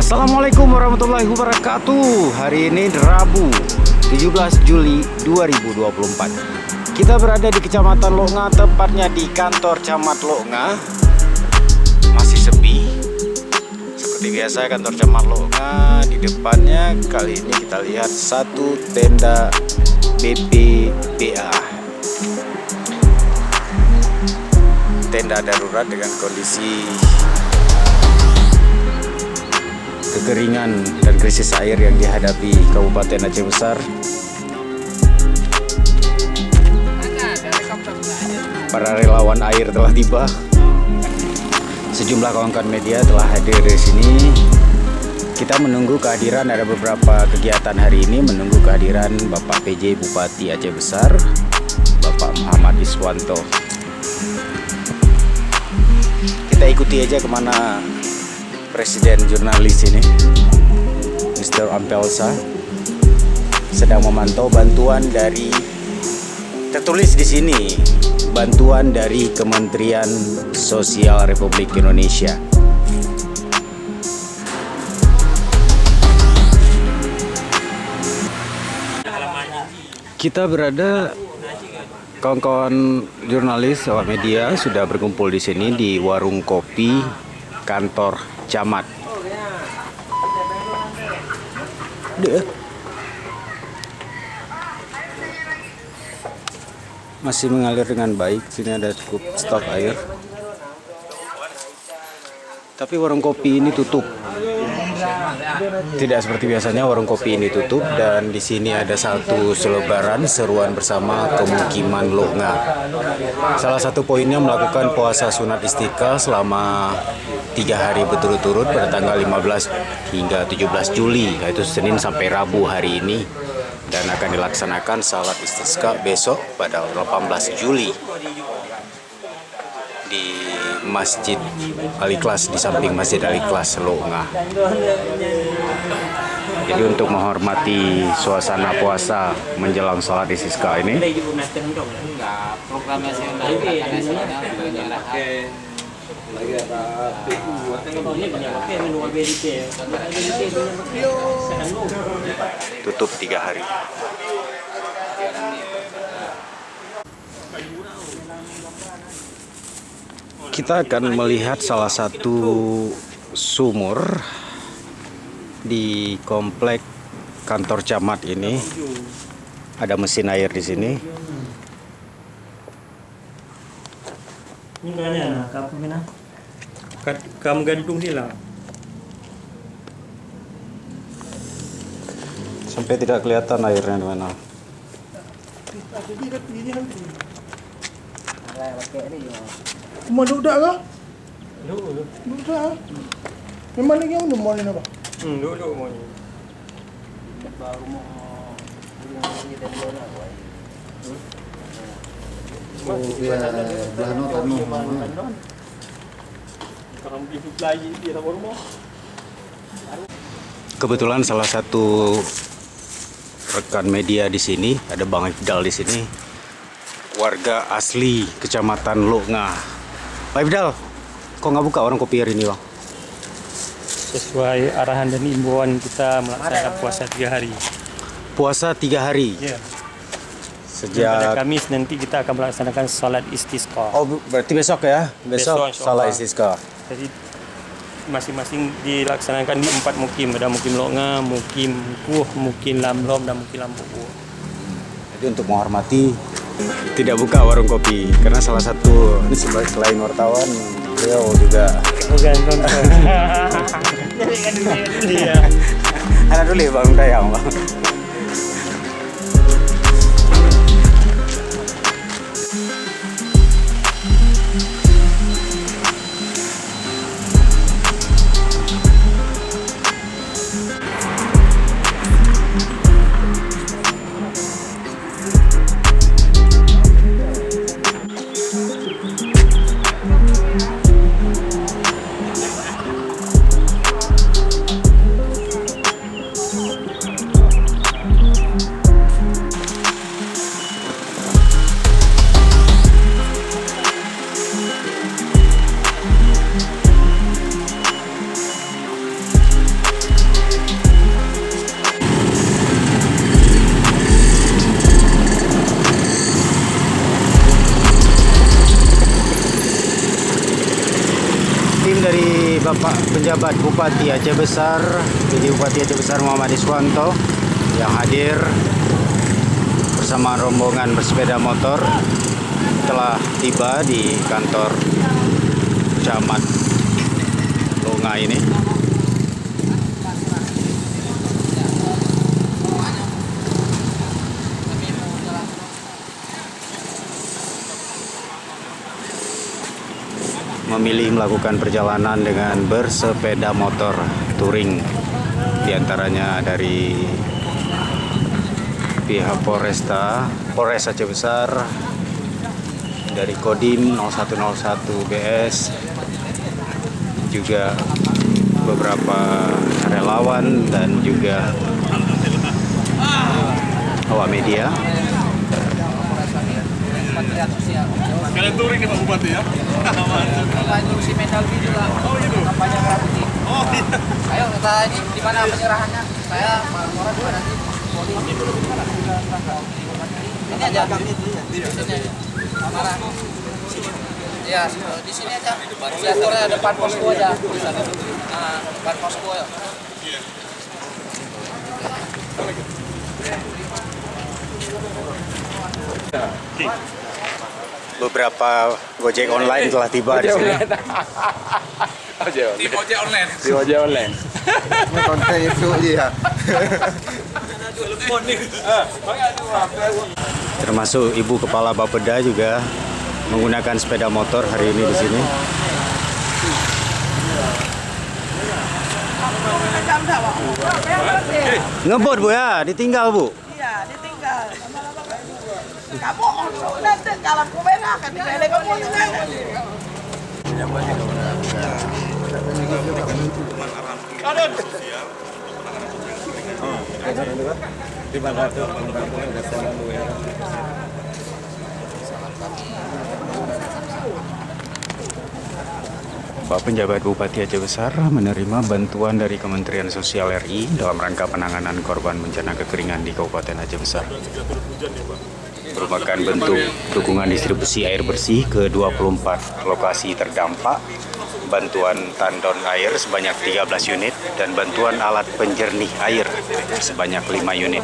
Assalamualaikum warahmatullahi wabarakatuh. Hari ini Rabu 17 Juli 2024. Kita berada di Kecamatan Loknga, tepatnya di kantor Camat Loknga. Masih sepi. Seperti biasa kantor Camat Loknga, di depannya kali ini kita lihat satu tenda BPBA. Tenda darurat dengan kondisi kekeringan dan krisis air yang dihadapi Kabupaten Aceh Besar. Para relawan air telah tiba. Sejumlah kawan-kawan media telah hadir di sini. Kita menunggu kehadiran, ada beberapa kegiatan hari ini, menunggu kehadiran Bapak PJ Bupati Aceh Besar, Bapak Muhammad Iswanto. Kita ikuti aja kemana Presiden jurnalis ini, Mr. Ampelsa, sedang memantau bantuan dari, tertulis di sini, bantuan dari Kementerian Sosial Republik Indonesia. Kita berada, kawan-kawan jurnalis awak media sudah berkumpul di sini di warung kopi kantor Camat. Masih mengalir dengan baik. Sini ada cukup stok air. Tapi warung kopi ini tutup. Tidak seperti biasanya warung kopi ini tutup, dan di sini ada satu selebaran seruan bersama pemukiman Loknga. Salah satu poinnya melakukan puasa sunat istiqah selama 3 hari berturut-turut pada tanggal 15 hingga 17 Juli, yaitu Senin sampai Rabu hari ini, dan akan dilaksanakan salat istisqa besok pada 18 Juli di Masjid Al-Ikhlas, di samping Masjid Al-Ikhlas Loknga. Jadi untuk menghormati suasana puasa menjelang salat istisqa ini, tutup 3 hari. Kita akan melihat salah satu sumur di komplek kantor camat ini. Ada mesin air di sini. Ini mana kapal mana? Kamu gantung ni lah. Sampai tidak kelihatan airnya di mana. Rumah duduk ke? Duduk ke? Memang lagi yang rumah ni apa? Duduk rumah ni. Oh, biar belah no tanah. Orang pergi supply dia tak rumah. Kebetulan salah satu rekan media di sini, ada Bang Ifdal di sini, warga asli Kecamatan Loknga. Pak Ifdal, kok nggak buka warung kopi hari ini, Bang? Sesuai arahan dan imbauan kita melaksanakan puasa 3 hari. Puasa 3 hari. Ya. Sejak Pada Kamis nanti kita akan melaksanakan salat istisqa. Oh, berarti besok ya? Besok Besok, salat istisqa. Jadi masing-masing dilaksanakan di 4 mukim. Ada mukim Loknga, mukim Kuh, mukim Lamlom, dan mukim Lampuku. Jadi untuk menghormati, tidak buka warung kopi karena salah satu ini selain wartawan, beliau juga Bukan nonton. Iya. ada dulu ya Bang Dayang, Bang. Bapak penjabat Bupati Aceh Besar, PJ Bupati Aceh Besar Muhammad Iswanto yang hadir bersama rombongan bersepeda motor telah tiba di kantor Camat Longa ini. Memilih melakukan perjalanan dengan bersepeda motor touring, diantaranya dari pihak Polres Aceh Besar, dari Kodim 0101 BS, juga beberapa relawan dan juga awak media. Kalian touring ya Pak Bupati ya? Lanjut si medal gitu lah. Oh gitu? Kampanye merah putih. Oh iya. Ayo kita ini di mana penyerahannya? Saya orang juga nanti. Ini aja. Di sini. Marah. Ya, di sini aja. Siaturnya depan posko aja. Nah, depan posko ya. Beberapa Gojek online telah tiba di sini. Tim ojek online. Di ojek online. Konten itu iya. Termasuk Ibu Kepala Bapeda juga menggunakan sepeda motor hari ini di sini. Ngebut Bu ya, ditinggal Bu. Iya, ditinggal. Lama-lama kamu nanti kalau aku merah kan dibeli kamu juga. Pak Penjabat Bupati Aceh Besar menerima bantuan dari Kementerian Sosial RI dalam rangka penanganan korban bencana kekeringan di Kabupaten Aceh Besar. Merupakan bentuk dukungan distribusi air bersih ke 24 lokasi terdampak, bantuan tandon air sebanyak 13 unit, dan bantuan alat penjernih air sebanyak 5 unit.